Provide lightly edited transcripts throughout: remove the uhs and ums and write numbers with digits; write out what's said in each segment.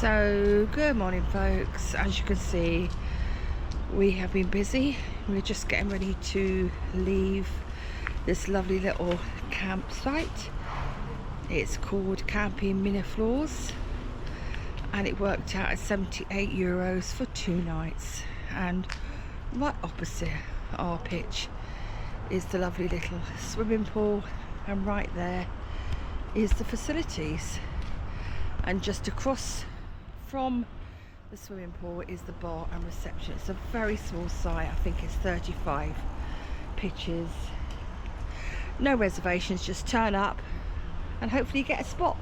So good morning folks. As you can see, we have been busy. We're just getting ready to leave this lovely little campsite. It's called Makingmemories and it worked out at €78 for 2 nights. And right opposite our pitch is the lovely little swimming pool, and right there is the facilities, and just across from the swimming pool is the bar and reception. It's a very small site. I think it's 35 pitches. No reservations, just turn up and hopefully you get a spot,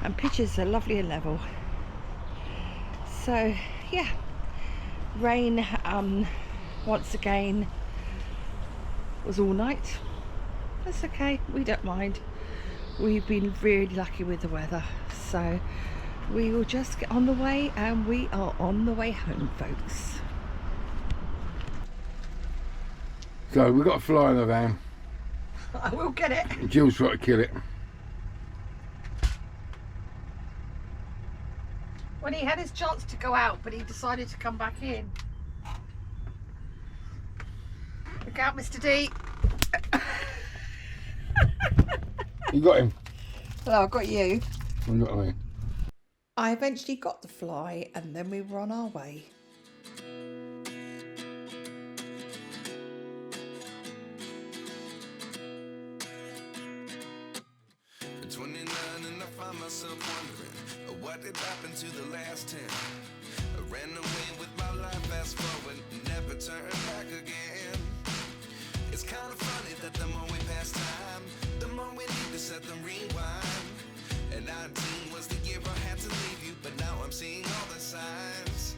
and pitches are lovely and level. So yeah, rain once again was all night. That's okay, we don't mind. We've been really lucky with the weather, so we will just get on the way, and we are on the way home folks. So we've got a fly in the van. I will get it. Jill's trying to kill it. When he had his chance to go out, but he decided to come back in. Look out, Mr. D. You got him? Well, I got you. I got me. I eventually got the fly, and then we were on our way. At 29 and I find myself wondering what did happen to the last 10. I ran away with my life, fast forward, never turn back again. It's kind of funny that the more we pass time, the more we need to set them rewind. And 19 was the year I had to leave you, but now I'm seeing all the signs.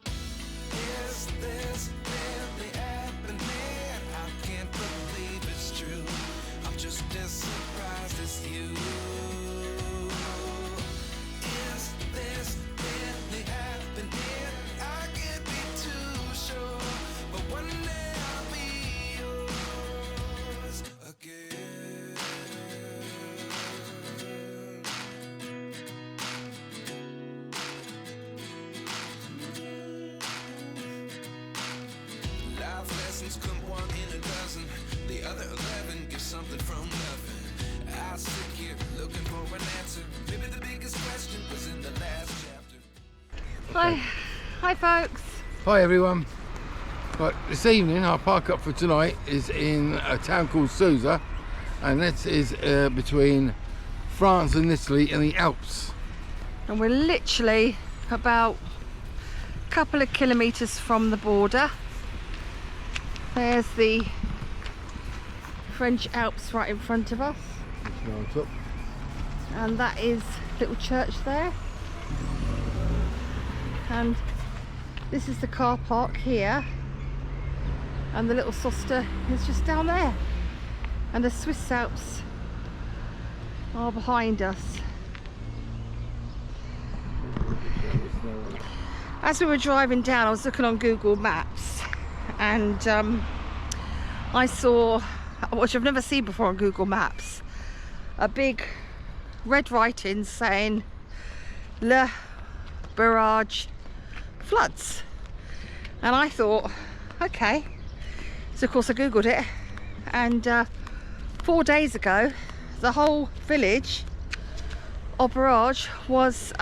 Is this really happening? I can't believe it's true. I'm just as surprised as you. Is this really happening? I can't be too sure, but one day I'll be yours again. Life lessons come 1 in a dozen. The other 11 give something from nothing. I sit here looking for an answer. Maybe the biggest question was in the last chapter. Hi folks. Hi everyone. Right, this evening our park up for tonight is in a town called Susa, and this is between France and Italy in the Alps. And we're literally about a couple of kilometres from the border. There's the French Alps right in front of us, On top. and that is little church there, and this is the car park here, and the little Soster is just down there, and the Swiss Alps are behind us. As we were driving down, I was looking on Google Maps, and I saw, which I've never seen before on Google Maps, a big red writing saying Le Barrage floods, and I thought, okay. So of course I googled it, and 4 days ago the whole village of Barrage was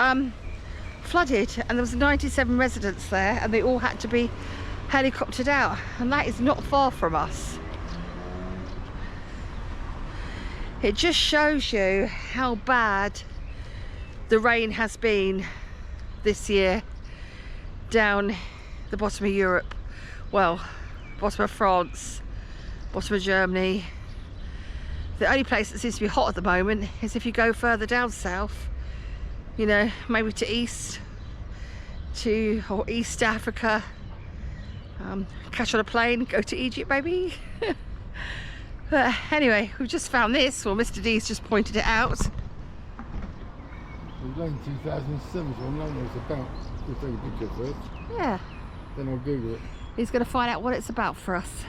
flooded, and there was 97 residents there, and they all had to be helicoptered out, and that is not far from us. It just shows you how bad the rain has been this year down the bottom of Europe. Well, bottom of France, bottom of Germany. The only place that seems to be hot at the moment is if you go further down south, you know, maybe to East Africa. Catch on a plane, go to Egypt maybe. But anyway, we've just found this, or Mr. D's just pointed it out. It was in 2007, so I know what it's about. We'll take a picture first. Yeah. Then I'll Google it. He's going to find out what it's about for us.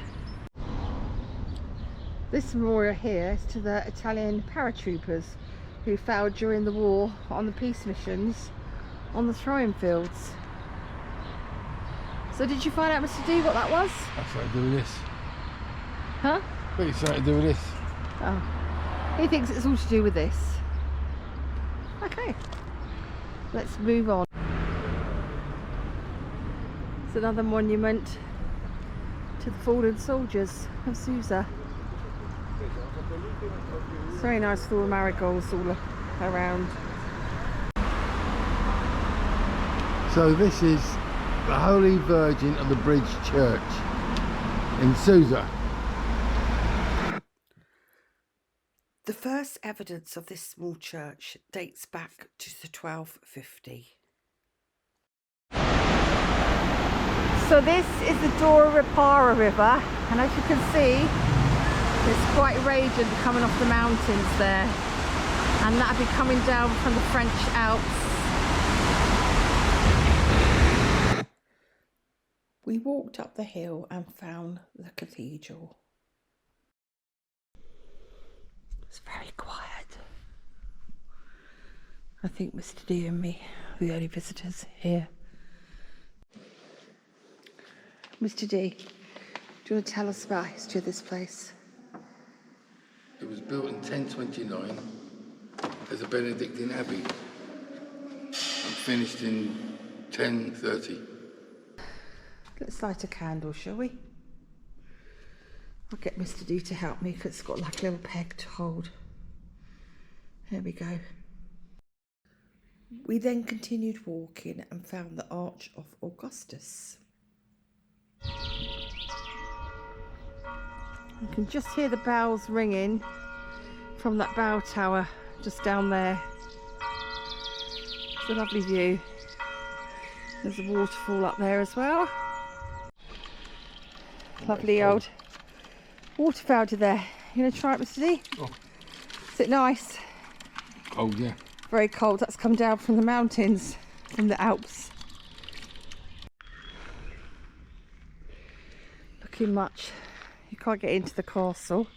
This memorial here is to the Italian paratroopers who failed during the war on the peace missions on the throwing fields. So did you find out, Mr. D, what that was? That's something to do with this. Huh? I think it's something to do with this. Oh. He thinks it's all to do with this. Okay. Let's move on. It's another monument to the fallen soldiers of Susa. It's very nice with all the marigolds all around. So this is the Holy Virgin of the Bridge Church in Susa. The first evidence of this small church dates back to the 1250. So this is the Dora Ripara River, and as you can see, it's quite raging coming off the mountains there, and that'll be coming down from the French Alps. We walked up the hill and found the cathedral. It's very quiet. I think Mr. D and me are the only visitors here. Mr. D, do you want to tell us about the history of this place? It was built in 1029 as a Benedictine abbey and finished in 1030. Let's light a candle, shall we? I'll get Mr. D to help me because it's got like a little peg to hold. There we go. We then continued walking and found the Arch of Augustus. You can just hear the bells ringing from that bell tower just down there. It's a lovely view. There's a waterfall up there as well. Lovely old water fountain there. You gonna try it, Mr. D? Oh. Is it nice? Cold, yeah. Very cold. That's come down from the mountains, from the Alps. Looking much. You can't get into the castle.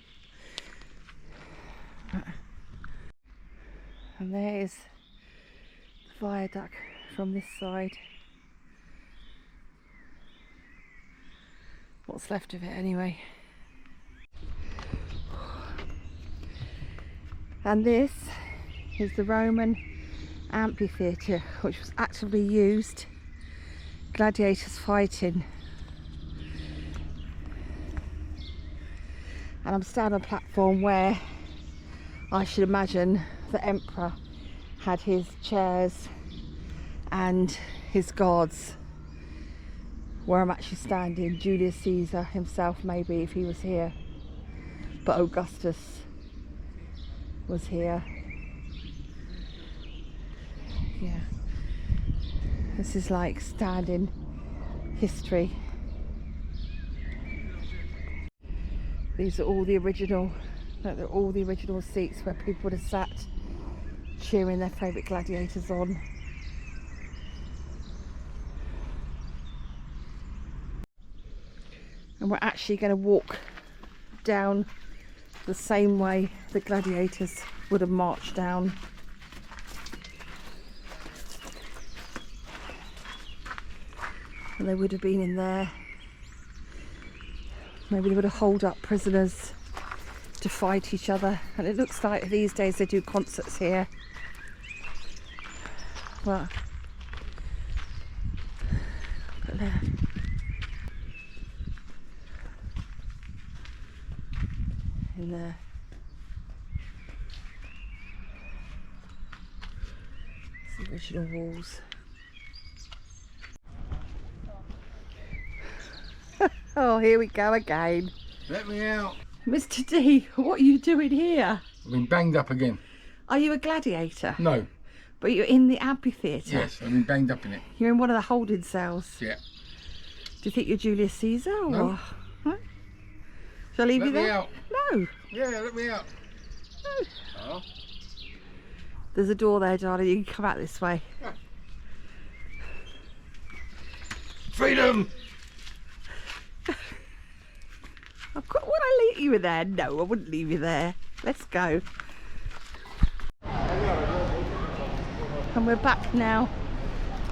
And there is the viaduct from this side. What's left of it anyway. And this is the Roman amphitheater, which was actively used, gladiators fighting. And I'm standing on a platform where I should imagine the emperor had his chairs and his guards. Where I'm actually standing, Julius Caesar himself, maybe, if he was here, but Augustus was here. Yeah, this is like standing history. These are all the original, they're all the original seats where people would have sat cheering their favourite gladiators on. And we're actually going to walk down the same way the gladiators would have marched down. And they would have been in there. Maybe they would have holed up prisoners to fight each other. And it looks like these days they do concerts here. But there. In there. It's the original walls. Oh, here we go again. Let me out. Mr. D, what are you doing here? I've been banged up again. Are you a gladiator? No. But you're in the amphitheater? Yes, I've been banged up in it. You're in one of the holding cells? Yeah. Do you think you're Julius Caesar? Or? No. Huh? Shall I leave you there? Let me out. No. Yeah, let me out. No. Oh. There's a door there, darling. You can come out this way. Freedom! Would I leave you there? No, I wouldn't leave you there. Let's go. And we're back now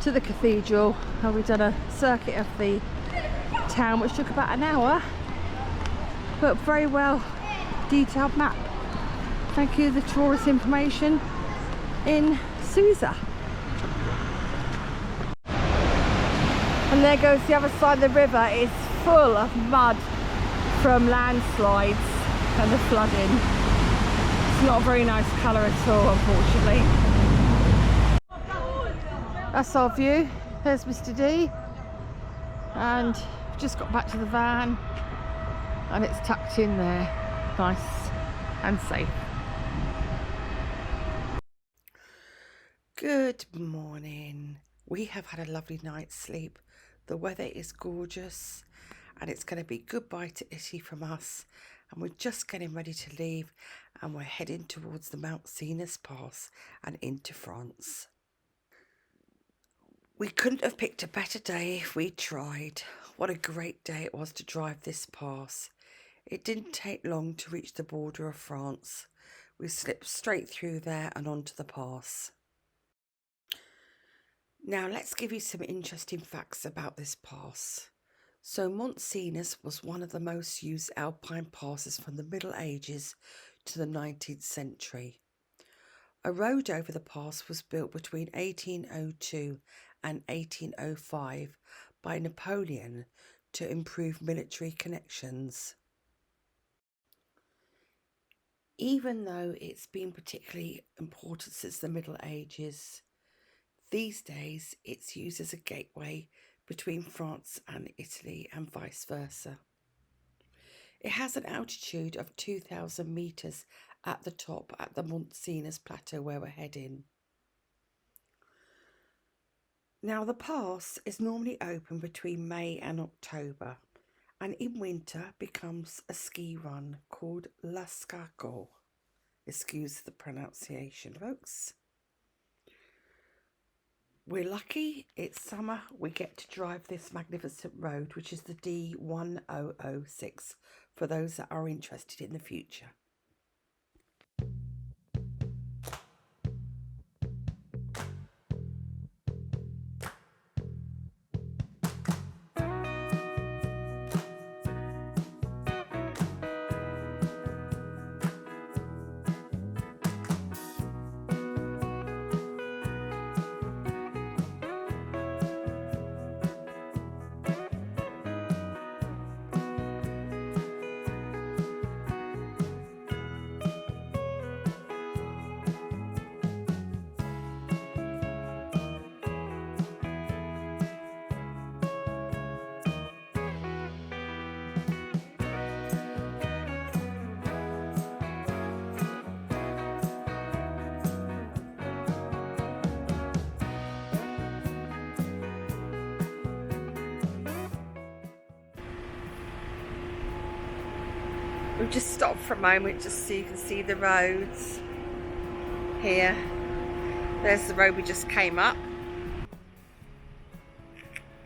to the cathedral, and we've done a circuit of the town which took about an hour, but very well detailed map. Thank you, the tourist information in Susa. And there goes the other side of the river. It's full of mud from landslides and the flooding. It's not a very nice colour at all, unfortunately. That's our view. There's Mr. D, and we've just got back to the van, and it's tucked in there, nice and safe. Good morning. We have had a lovely night's sleep. The weather is gorgeous, and it's going to be goodbye to Italy from us, and we're just getting ready to leave, and we're heading towards the Mont Cenis pass and into France. We couldn't have picked a better day if we tried. What a great day it was to drive this pass. It didn't take long to reach the border of France. We slipped straight through there and onto the pass. Now let's give you some interesting facts about this pass. So Mont Cenis was one of the most used alpine passes from the Middle Ages to the 19th century. A road over the pass was built between 1802 and 1805 by Napoleon to improve military connections. Even though it's been particularly important since the Middle Ages, these days it's used as a gateway between France and Italy and vice versa. It has an altitude of 2,000 metres at the top at the Mont Cenis plateau where we're heading. Now the pass is normally open between May and October, and in winter becomes a ski run called La Scaco. Excuse the pronunciation, folks. We're lucky, it's summer, we get to drive this magnificent road, which is the D1006, for those that are interested in the future. We've just stopped for a moment just so you can see the roads here. There's the road we just came up,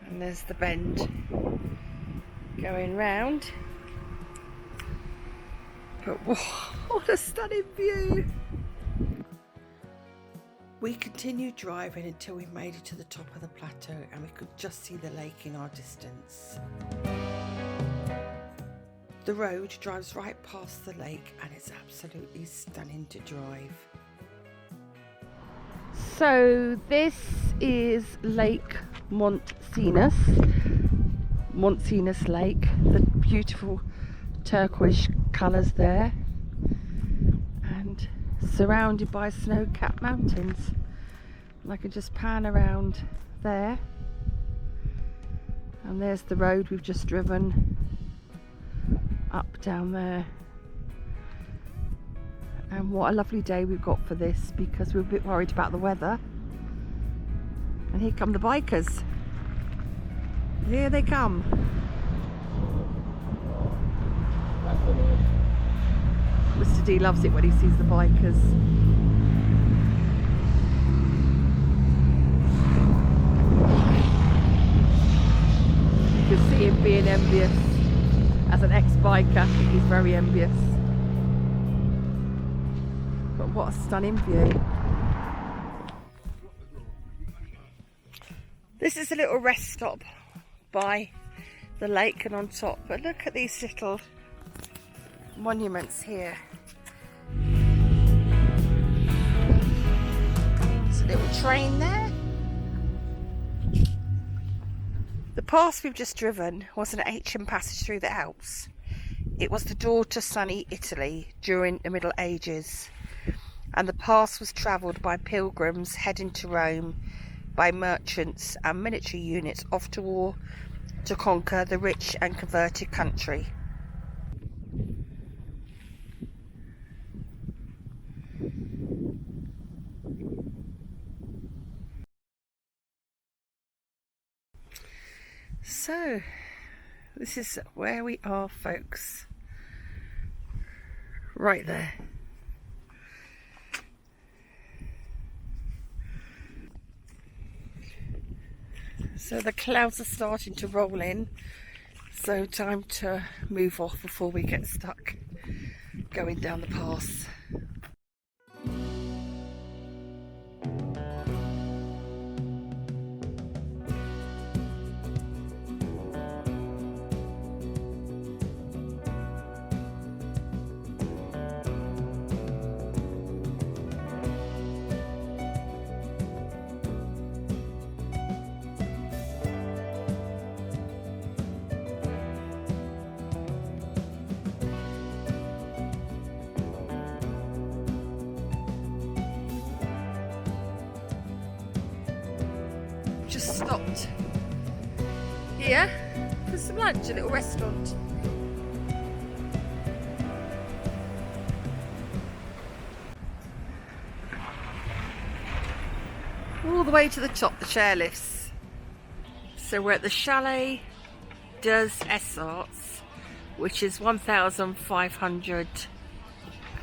and there's the bend going round. But whoa, what a stunning view! We continued driving until we made it to the top of the plateau, and we could just see the lake in our distance. The road drives right past the lake, and it's absolutely stunning to drive. So this is Lake Mont Cenis Lake, the beautiful turquoise colours there, and surrounded by snow-capped mountains. And I can just pan around there, and there's the road we've just driven up down there. And what a lovely day we've got for this, because we're a bit worried about the weather. And here come the bikers. Here they come. Mr. D loves it when he sees the bikers. You can see him being envious. As an ex-biker, he's very envious. But what a stunning view. This is a little rest stop by the lake and on top, but look at these little monuments here. There's a little train there. The path we've just driven was an ancient passage through the Alps. It was the door to sunny Italy during the Middle Ages, and the path was travelled by pilgrims heading to Rome, by merchants and military units off to war to conquer the rich and converted country. So, this is where we are, folks. Right there. So the clouds are starting to roll in, so time to move off before we get stuck going down the pass. Just stopped here for some lunch, a little restaurant. All the way to the top, the chairlifts. So we're at the Chalet des Essarts, which is 1,500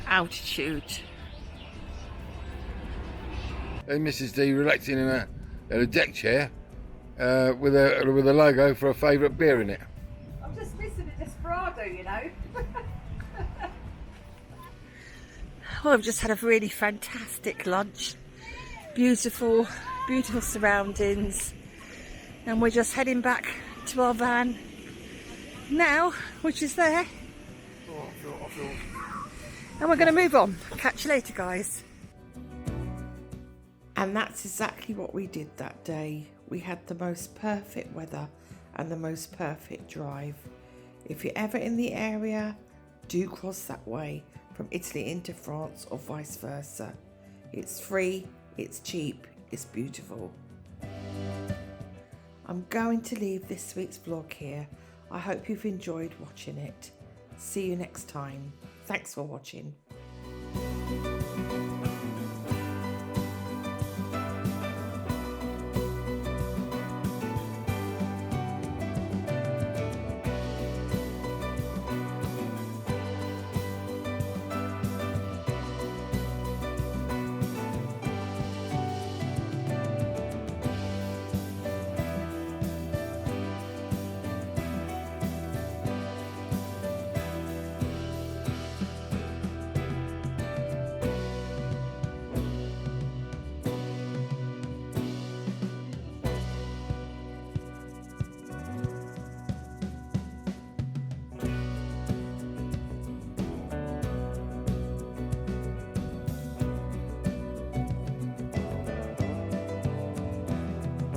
altitude. And Mrs. D relaxing in a deck chair with a logo for a favourite beer in it. I'm just missing a Desperado, you know. Well, I've just had a really fantastic lunch. Beautiful, beautiful surroundings. And we're just heading back to our van now, which is there. And we're going to move on. Catch you later, guys. And that's exactly what we did that day. We had the most perfect weather and the most perfect drive. If you're ever in the area, do cross that way from Italy into France or vice versa. It's free, it's cheap, it's beautiful. I'm going to leave this week's vlog here. I hope you've enjoyed watching it. See you next time. Thanks for watching.